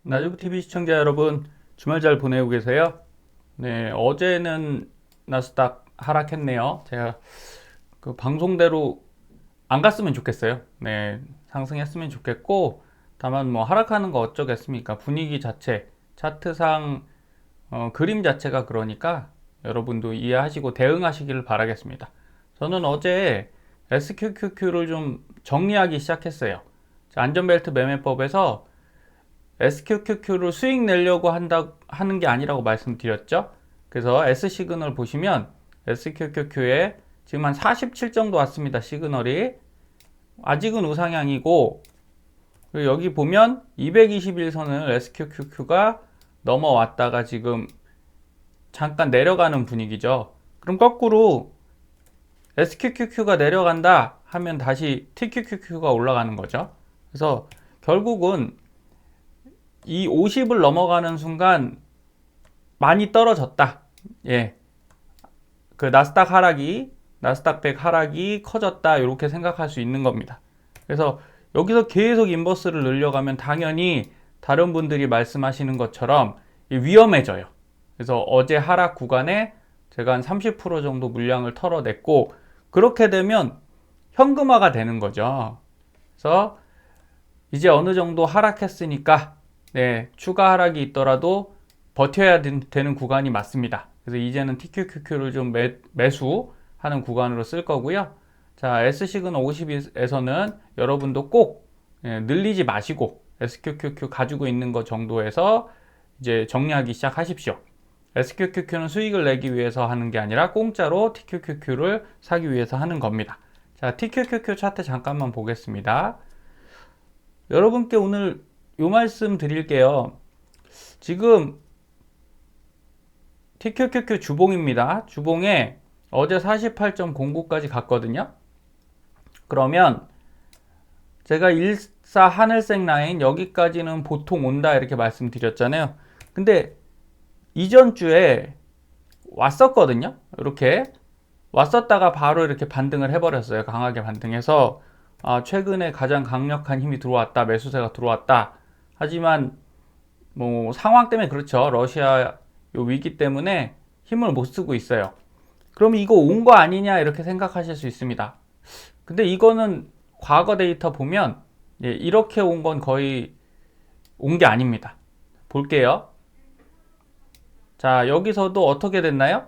나주TV 시청자 여러분, 주말 잘 보내고 계세요? 네, 어제는 나스닥 하락했네요. 제가 그 방송대로 안 갔으면 좋겠어요. 네, 상승했으면 좋겠고, 다만 뭐 하락하는 거 어쩌겠습니까? 분위기 자체, 차트상 그림 자체가 그러니까 여러분도 이해하시고 대응하시기를 바라겠습니다. 저는 어제 SQQQ를 좀 정리하기 시작했어요. 안전벨트 매매법에서 SQQQ를 수익 내려고 하는 게 아니라고 말씀드렸죠. 그래서 S 시그널 보시면 SQQQ에 지금 한 47 정도 왔습니다. 시그널이 아직은 우상향이고, 여기 보면 221선을 SQQQ가 넘어왔다가 지금 잠깐 내려가는 분위기죠. 그럼 거꾸로 SQQQ가 내려간다 하면 다시 TQQQ가 올라가는 거죠. 그래서 결국은 이 50을 넘어가는 순간 많이 떨어졌다. 예. 그 나스닥 100 하락이 커졌다. 이렇게 생각할 수 있는 겁니다. 그래서 여기서 계속 인버스를 늘려가면 당연히 다른 분들이 말씀하시는 것처럼 위험해져요. 그래서 어제 하락 구간에 제가 한 30% 정도 물량을 털어냈고, 그렇게 되면 현금화가 되는 거죠. 그래서 이제 어느 정도 하락했으니까 네, 추가 하락이 있더라도 버텨야 되는 구간이 맞습니다. 그래서 이제는 TQQQ를 좀 매수하는 구간으로 쓸 거고요. 자, S시그널 50에서는 여러분도 꼭 늘리지 마시고 SQQQ 가지고 있는 것 정도에서 이제 정리하기 시작하십시오. SQQQ는 수익을 내기 위해서 하는 게 아니라 공짜로 TQQQ를 사기 위해서 하는 겁니다. 자, TQQQ 차트 잠깐만 보겠습니다. 여러분께 오늘 요 말씀 드릴게요. 지금 TQQQ 주봉입니다. 주봉에 어제 48.09까지 갔거든요. 그러면 제가 14 하늘색 라인 여기까지는 보통 온다 이렇게 말씀드렸잖아요. 근데 이전 주에 왔었거든요. 이렇게 왔었다가 바로 이렇게 반등을 해버렸어요. 강하게 반등해서 최근에 가장 강력한 힘이 들어왔다, 매수세가 들어왔다. 하지만 뭐 상황 때문에 그렇죠. 러시아 요 위기 때문에 힘을 못 쓰고 있어요. 그럼 이거 온 거 아니냐 이렇게 생각하실 수 있습니다. 근데 이거는 과거 데이터 보면 이렇게 온 건 거의 온 게 아닙니다. 볼게요. 자, 여기서도 어떻게 됐나요?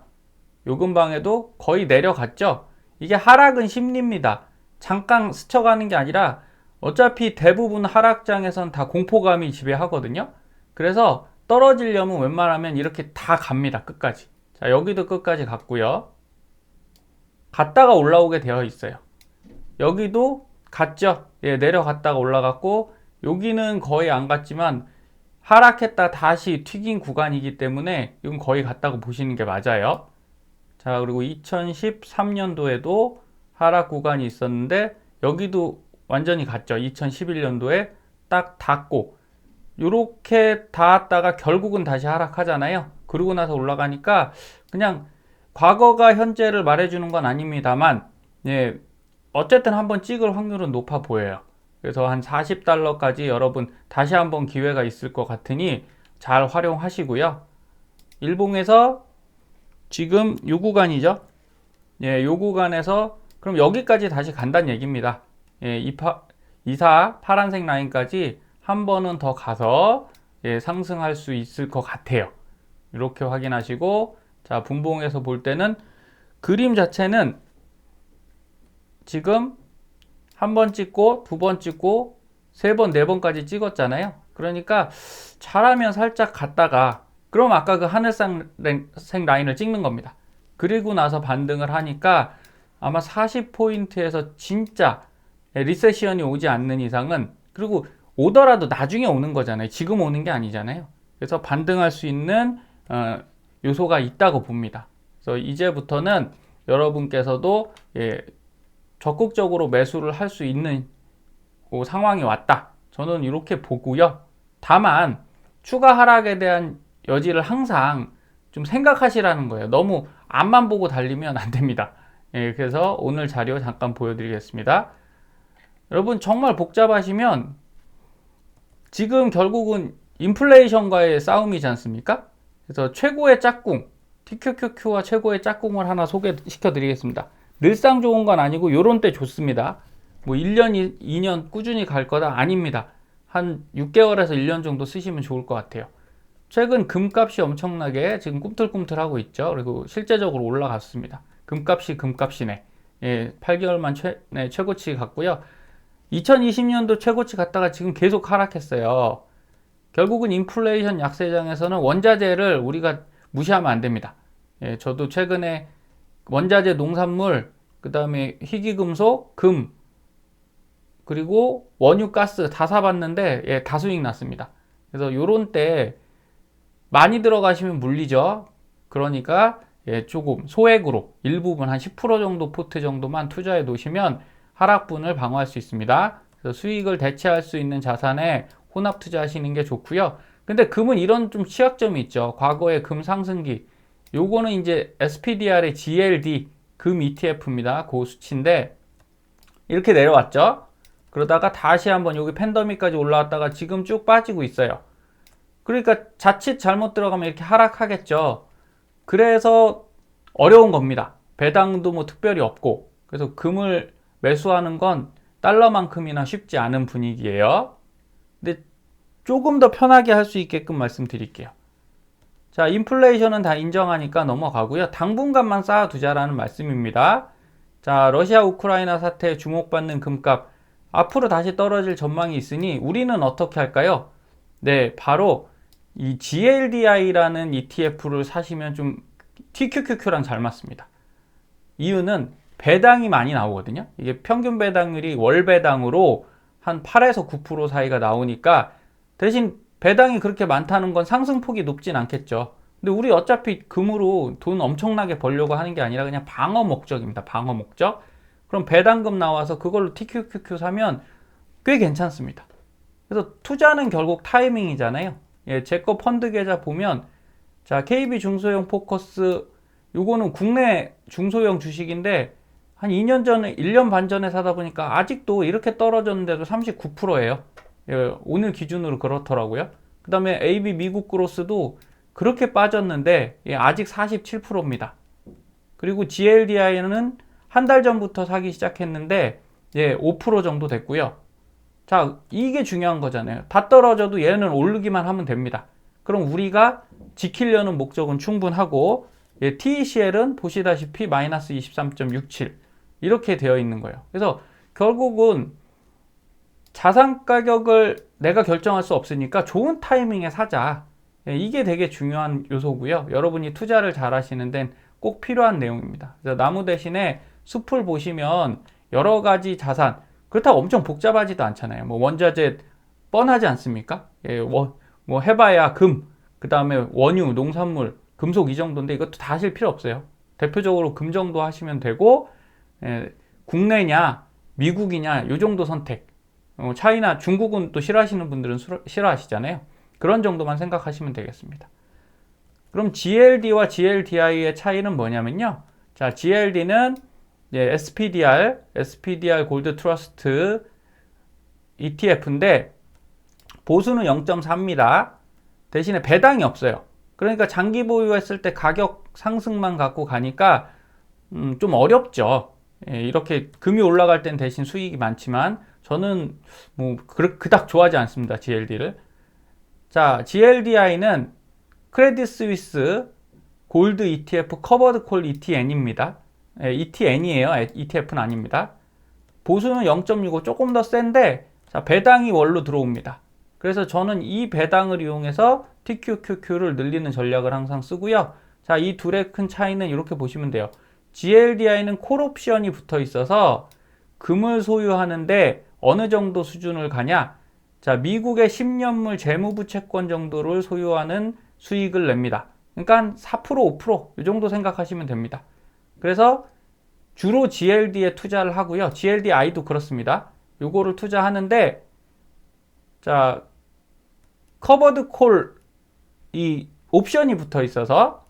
요 근방에도 거의 내려갔죠. 이게 하락은 심리입니다. 잠깐 스쳐가는 게 아니라 어차피 대부분 하락장에선 다 공포감이 지배하거든요. 그래서 떨어지려면 웬만하면 이렇게 다 갑니다. 끝까지. 자, 여기도 끝까지 갔고요. 갔다가 올라오게 되어 있어요. 여기도 갔죠. 예, 내려갔다가 올라갔고, 여기는 거의 안 갔지만 하락했다 다시 튀긴 구간이기 때문에 이건 거의 갔다고 보시는 게 맞아요. 자, 그리고 2013년도에도 하락 구간이 있었는데 여기도 완전히 갔죠. 2011년도에 딱 닿고 요렇게 닿았다가 결국은 다시 하락하잖아요. 그러고 나서 올라가니까 그냥 과거가 현재를 말해주는 건 아닙니다만 예, 어쨌든 한번 찍을 확률은 높아 보여요. 그래서 한 40달러까지 여러분 다시 한번 기회가 있을 것 같으니 잘 활용하시고요. 일봉에서 지금 요 구간이죠. 예, 요 구간에서 그럼 여기까지 다시 간다는 얘기입니다. 예, 24 파란색 라인까지 한 번은 더 가서 예, 상승할 수 있을 것 같아요. 이렇게 확인하시고, 자, 분봉에서 볼 때는 그림 자체는 지금 한 번 찍고 두 번 찍고 세 번, 네 번까지 찍었잖아요. 그러니까 잘하면 살짝 갔다가 그럼 아까 그 하늘색 라인을 찍는 겁니다. 그리고 나서 반등을 하니까 아마 40포인트에서 진짜 리세션이 오지 않는 이상은, 그리고 오더라도 나중에 오는 거잖아요. 지금 오는 게 아니잖아요. 그래서 반등할 수 있는 요소가 있다고 봅니다. 그래서 이제부터는 여러분께서도 적극적으로 매수를 할 수 있는 상황이 왔다. 저는 이렇게 보고요. 다만 추가 하락에 대한 여지를 항상 좀 생각하시라는 거예요. 너무 앞만 보고 달리면 안 됩니다. 그래서 오늘 자료 잠깐 보여드리겠습니다. 여러분 정말 복잡하시면 지금 결국은 인플레이션과의 싸움이지 않습니까? 그래서 최고의 짝꿍, TQQQ와 최고의 짝꿍을 하나 소개시켜 드리겠습니다. 늘상 좋은 건 아니고 요런 때 좋습니다. 뭐 1년, 2년 꾸준히 갈 거다? 아닙니다. 한 6개월에서 1년 정도 쓰시면 좋을 것 같아요. 최근 금값이 엄청나게 지금 꿈틀꿈틀하고 있죠. 그리고 실제적으로 올라갔습니다. 금값이 금값이네. 예, 8개월만 최고치 갔고요. 2020년도 최고치 갔다가 지금 계속 하락했어요. 결국은 인플레이션 약세장에서는 원자재를 우리가 무시하면 안 됩니다. 예, 저도 최근에 원자재, 농산물, 그 다음에 희귀금속, 금, 그리고 원유, 가스 다 사봤는데 예, 다 수익 났습니다. 그래서 요런 때 많이 들어가시면 물리죠. 그러니까 예, 조금 소액으로 일부분 한 10% 정도 포트 정도만 투자해 놓으시면 하락분을 방어할 수 있습니다. 그래서 수익을 대체할 수 있는 자산에 혼합 투자하시는 게 좋고요. 근데 금은 이런 좀 취약점이 있죠. 과거의 금 상승기. 요거는 이제 SPDR의 GLD 금 ETF입니다. 그 수치인데 이렇게 내려왔죠. 그러다가 다시 한번 여기 팬더믹까지 올라왔다가 지금 쭉 빠지고 있어요. 그러니까 자칫 잘못 들어가면 이렇게 하락하겠죠. 그래서 어려운 겁니다. 배당도 뭐 특별히 없고. 그래서 금을 매수하는 건 달러만큼이나 쉽지 않은 분위기예요. 근데 조금 더 편하게 할 수 있게끔 말씀드릴게요. 자, 인플레이션은 다 인정하니까 넘어가고요. 당분간만 쌓아두자라는 말씀입니다. 자, 러시아 우크라이나 사태에 주목받는 금값 앞으로 다시 떨어질 전망이 있으니 우리는 어떻게 할까요? 네, 바로 이 GLDI라는 ETF를 사시면 좀 TQQQ랑 잘 맞습니다. 이유는 배당이 많이 나오거든요. 이게 평균 배당률이 월 배당으로 한 8에서 9% 사이가 나오니까 대신 배당이 그렇게 많다는 건 상승폭이 높진 않겠죠. 근데 우리 어차피 금으로 돈 엄청나게 벌려고 하는 게 아니라 그냥 방어 목적입니다. 방어 목적. 그럼 배당금 나와서 그걸로 TQQQ 사면 꽤 괜찮습니다. 그래서 투자는 결국 타이밍이잖아요. 예, 제 거 펀드 계좌 보면 자, KB 중소형 포커스 요거는 국내 중소형 주식인데 한 2년 전에 1년 반 전에 사다 보니까 아직도 이렇게 떨어졌는데도 39%예요. 예, 오늘 기준으로 그렇더라고요. 그 다음에 AB 미국 그로스도 그렇게 빠졌는데 예, 아직 47%입니다. 그리고 GLDI는 한 달 전부터 사기 시작했는데 예, 5% 정도 됐고요. 자, 이게 중요한 거잖아요. 다 떨어져도 얘는 오르기만 하면 됩니다. 그럼 우리가 지키려는 목적은 충분하고 예, TECL은 보시다시피 마이너스 23.67 이렇게 되어 있는 거예요. 그래서 결국은 자산 가격을 내가 결정할 수 없으니까 좋은 타이밍에 사자. 예, 이게 되게 중요한 요소고요. 여러분이 투자를 잘 하시는 데는 꼭 필요한 내용입니다. 그래서 나무 대신에 숲을 보시면 여러 가지 자산, 그렇다고 엄청 복잡하지도 않잖아요. 뭐 원자재 뻔하지 않습니까? 예, 뭐 해봐야 금, 그 다음에 원유, 농산물, 금속 이 정도인데 이것도 다 하실 필요 없어요. 대표적으로 금 정도 하시면 되고 예, 국내냐 미국이냐 요 정도 선택. 차이나 중국은 또 싫어하시는 분들은 싫어하시잖아요. 그런 정도만 생각하시면 되겠습니다. 그럼 GLD와 GLDI의 차이는 뭐냐면요. 자, GLD는 SPDR 골드 트러스트 ETF인데 보수는 0.4입니다. 대신에 배당이 없어요. 그러니까 장기 보유했을 때 가격 상승만 갖고 가니까 좀 어렵죠. 예, 이렇게 금이 올라갈 땐 대신 수익이 많지만 저는 뭐 그닥 좋아하지 않습니다. GLD를. 자, GLDI는 크레딧 스위스 골드 ETF 커버드 콜 ETN입니다. 예, ETN이에요. ETF는 아닙니다. 보수는 0.65 조금 더 센데 자, 배당이 월로 들어옵니다. 그래서 저는 이 배당을 이용해서 TQQQ를 늘리는 전략을 항상 쓰고요. 자, 이 둘의 큰 차이는 이렇게 보시면 돼요. GLDI는 콜옵션이 붙어 있어서 금을 소유하는데 어느 정도 수준을 가냐? 자, 미국의 10년물 재무부채권 정도를 소유하는 수익을 냅니다. 그러니까 한 4%, 5%이 정도 생각하시면 됩니다. 그래서 주로 GLD에 투자를 하고요. GLDI도 그렇습니다. 요거를 투자하는데 자, 커버드 콜 이 옵션이 붙어 있어서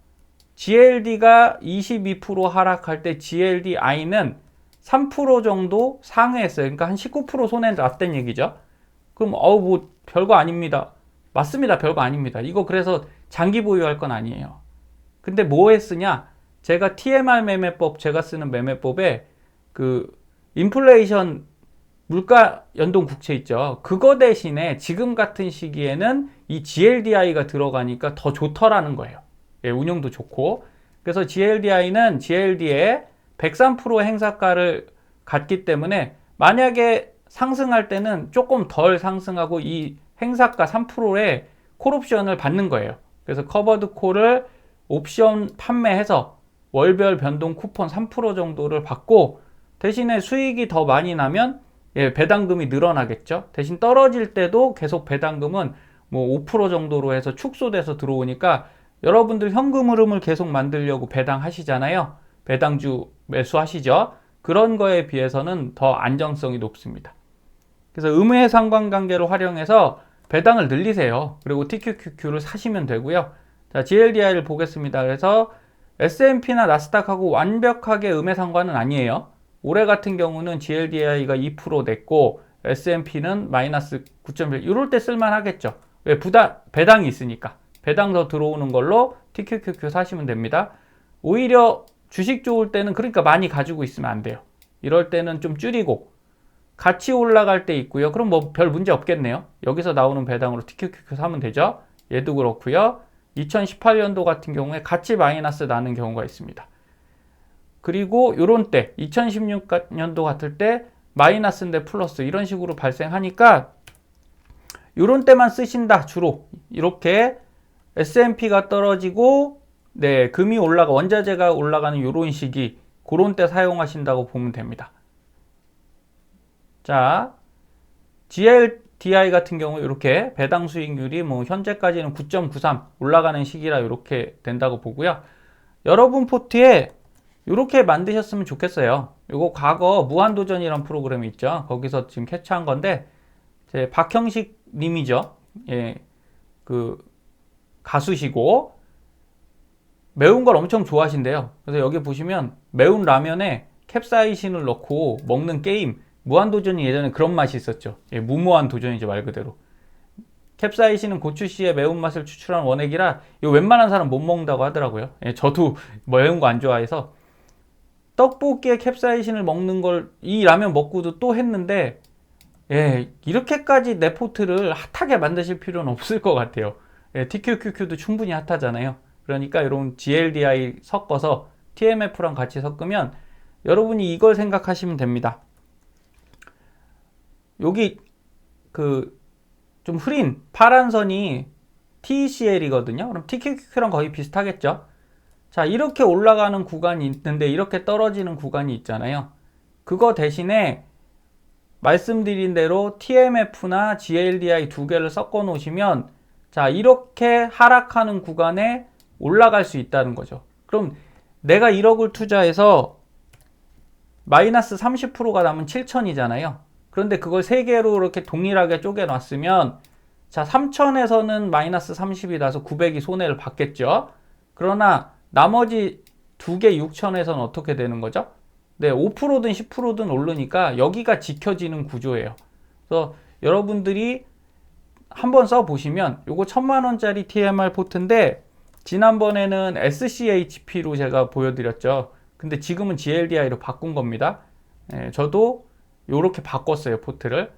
GLD가 22% 하락할 때 GLDI는 3% 정도 상회했어요. 그러니까 한 19% 손해 났다는 얘기죠. 그럼 뭐 별거 아닙니다. 맞습니다. 별거 아닙니다. 이거 그래서 장기 보유할 건 아니에요. 근데 뭐에 쓰냐? 제가 TMR 매매법, 제가 쓰는 매매법에 그 인플레이션 물가 연동 국채 있죠. 그거 대신에 지금 같은 시기에는 이 GLDI가 들어가니까 더 좋더라는 거예요. 예, 운용도 좋고. 그래서 GLDI는 GLD에 103% 행사가를 갖기 때문에 만약에 상승할 때는 조금 덜 상승하고 이 행사가 3%의 콜옵션을 받는 거예요. 그래서 커버드 콜을 옵션 판매해서 월별 변동 쿠폰 3% 정도를 받고 대신에 수익이 더 많이 나면 예, 배당금이 늘어나겠죠. 대신 떨어질 때도 계속 배당금은 뭐 5% 정도로 해서 축소돼서 들어오니까 여러분들 현금 흐름을 계속 만들려고 배당하시잖아요. 배당주 매수하시죠. 그런 거에 비해서는 더 안정성이 높습니다. 그래서 음의 상관관계를 활용해서 배당을 늘리세요. 그리고 TQQQ를 사시면 되고요. 자, GLDI를 보겠습니다. 그래서 S&P나 나스닥하고 완벽하게 음의 상관은 아니에요. 올해 같은 경우는 GLDI가 2% 냈고 S&P는 마이너스 9.1 이럴 때 쓸만하겠죠. 왜? 배당이 있으니까. 배당 더 들어오는 걸로 TQQQ 사시면 됩니다. 오히려 주식 좋을 때는 그러니까 많이 가지고 있으면 안 돼요. 이럴 때는 좀 줄이고 같이 올라갈 때 있고요. 그럼 뭐 별 문제 없겠네요. 여기서 나오는 배당으로 TQQQ 사면 되죠. 얘도 그렇고요. 2018년도 같은 경우에 같이 마이너스 나는 경우가 있습니다. 그리고 요런 때 2016년도 같을 때 마이너스인데 플러스 이런 식으로 발생하니까 요런 때만 쓰신다. 주로 이렇게 S&P가 떨어지고 네, 금이 올라가 원자재가 올라가는 요런 시기 그런 때 사용하신다고 보면 됩니다. 자, GLDI 같은 경우 이렇게 배당 수익률이 뭐 현재까지는 9.93 올라가는 시기라 이렇게 된다고 보고요. 여러분 포트에 이렇게 만드셨으면 좋겠어요. 이거 과거 무한도전이라는 프로그램이 있죠. 거기서 지금 캡처한 건데 제 박형식 님이죠. 예, 그 가수시고 매운 걸 엄청 좋아하신대요. 그래서 여기 보시면 매운 라면에 캡사이신을 넣고 먹는 게임 무한도전이 예전에 그런 맛이 있었죠. 예, 무모한 도전이죠, 말 그대로. 캡사이신은 고추씨의 매운맛을 추출하는 원액이라 이거 웬만한 사람 못 먹는다고 하더라고요. 예, 저도 매운 거 안 좋아해서 떡볶이에 캡사이신을 먹는 걸 이 라면 먹고도 또 했는데 예, 이렇게까지 내 포트를 핫하게 만드실 필요는 없을 것 같아요. 예, TQQQ도 충분히 핫하잖아요. 그러니까 이런 GLDI 섞어서 TMF랑 같이 섞으면 여러분이 이걸 생각하시면 됩니다. 여기 그 좀 흐린 파란 선이 TCL이거든요. 그럼 TQQQ랑 거의 비슷하겠죠. 자, 이렇게 올라가는 구간이 있는데 이렇게 떨어지는 구간이 있잖아요. 그거 대신에 말씀드린 대로 TMF나 GLDI 두 개를 섞어 놓으시면 자, 이렇게 하락하는 구간에 올라갈 수 있다는 거죠. 그럼 내가 1억을 투자해서 마이너스 30%가 남은 7천이잖아요. 그런데 그걸 3개로 이렇게 동일하게 쪼개 놨으면 자, 3천에서는 마이너스 30이 나서 900이 손해를 받겠죠. 그러나 나머지 2개 6천에서는 어떻게 되는 거죠? 네, 5%든 10%든 오르니까 여기가 지켜지는 구조예요. 그래서 여러분들이 한번 써보시면 요거 1000만원짜리 TMR 포트인데 지난번에는 SCHP로 제가 보여드렸죠. 근데 지금은 GLDI로 바꾼 겁니다. 네, 저도 요렇게 바꿨어요, 포트를.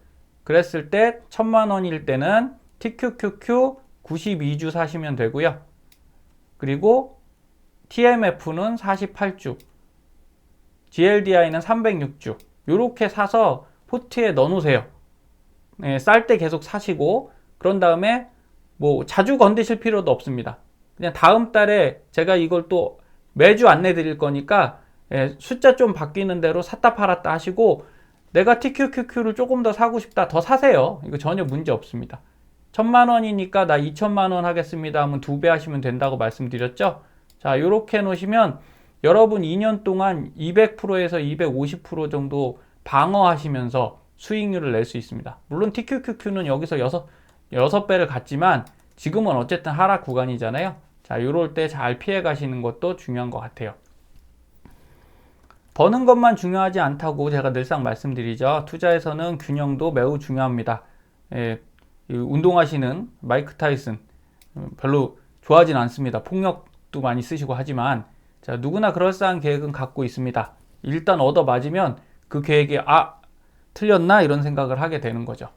그랬을 때 1000만원일 때는 TQQQ 92주 사시면 되고요. 그리고 TMF는 48주, GLDI는 306주. 요렇게 사서 포트에 넣어 놓으세요. 네, 쌀 때 계속 사시고 그런 다음에 뭐 자주 건드실 필요도 없습니다. 그냥 다음 달에 제가 이걸 또 매주 안내 드릴 거니까 예, 숫자 좀 바뀌는 대로 샀다 팔았다 하시고 내가 TQQQ를 조금 더 사고 싶다 더 사세요. 이거 전혀 문제 없습니다. 1000만원이니까 나 2000만원 하겠습니다 하면 2배 하시면 된다고 말씀드렸죠. 자, 이렇게 해 놓으시면 여러분 2년 동안 200%에서 250% 정도 방어하시면서 수익률을 낼 수 있습니다. 물론 TQQQ는 여기서 6배를 갔지만 지금은 어쨌든 하락 구간이잖아요. 자, 이럴 때 잘 피해 가시는 것도 중요한 것 같아요. 버는 것만 중요하지 않다고 제가 늘상 말씀드리죠. 투자에서는 균형도 매우 중요합니다. 예, 운동하시는 마이크 타이슨 별로 좋아하진 않습니다. 폭력도 많이 쓰시고 하지만 자, 누구나 그럴싸한 계획은 갖고 있습니다. 일단 얻어 맞으면 그 계획이 틀렸나 이런 생각을 하게 되는 거죠.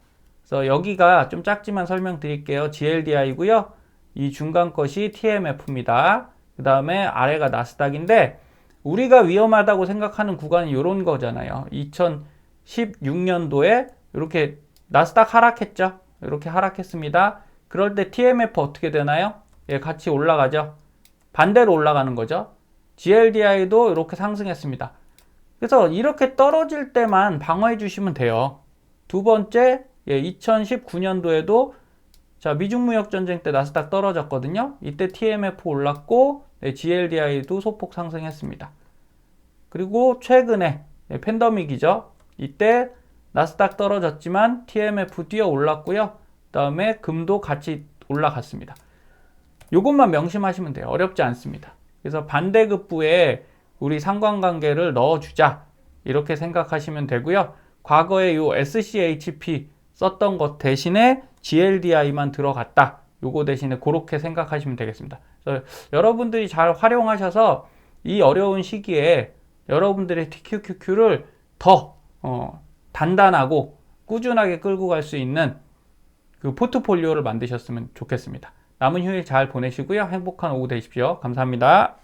그래서 여기가 좀 작지만 설명드릴게요. GLDI고요. 이 중간 것이 TMF입니다. 그 다음에 아래가 나스닥인데 우리가 위험하다고 생각하는 구간은 이런 거잖아요. 2016년도에 이렇게 나스닥 하락했죠. 이렇게 하락했습니다. 그럴 때 TMF 어떻게 되나요? 예, 같이 올라가죠. 반대로 올라가는 거죠. GLDI도 이렇게 상승했습니다. 그래서 이렇게 떨어질 때만 방어해 주시면 돼요. 두 번째, 2019년도에도 자, 미중무역전쟁 때 나스닥 떨어졌거든요. 이때 TMF 올랐고 GLDI도 소폭 상승했습니다. 그리고 최근에 팬데믹이죠. 이때 나스닥 떨어졌지만 TMF 뛰어 올랐고요. 그 다음에 금도 같이 올라갔습니다. 이것만 명심하시면 돼요. 어렵지 않습니다. 그래서 반대급부에 우리 상관관계를 넣어주자 이렇게 생각하시면 되고요. 과거에 요 SCHP 썼던 것 대신에 GLDI만 들어갔다. 요거 대신에 그렇게 생각하시면 되겠습니다. 그래서 여러분들이 잘 활용하셔서 이 어려운 시기에 여러분들의 TQQQ를 더 단단하고 꾸준하게 끌고 갈 수 있는 그 포트폴리오를 만드셨으면 좋겠습니다. 남은 휴일 잘 보내시고요. 행복한 오후 되십시오. 감사합니다.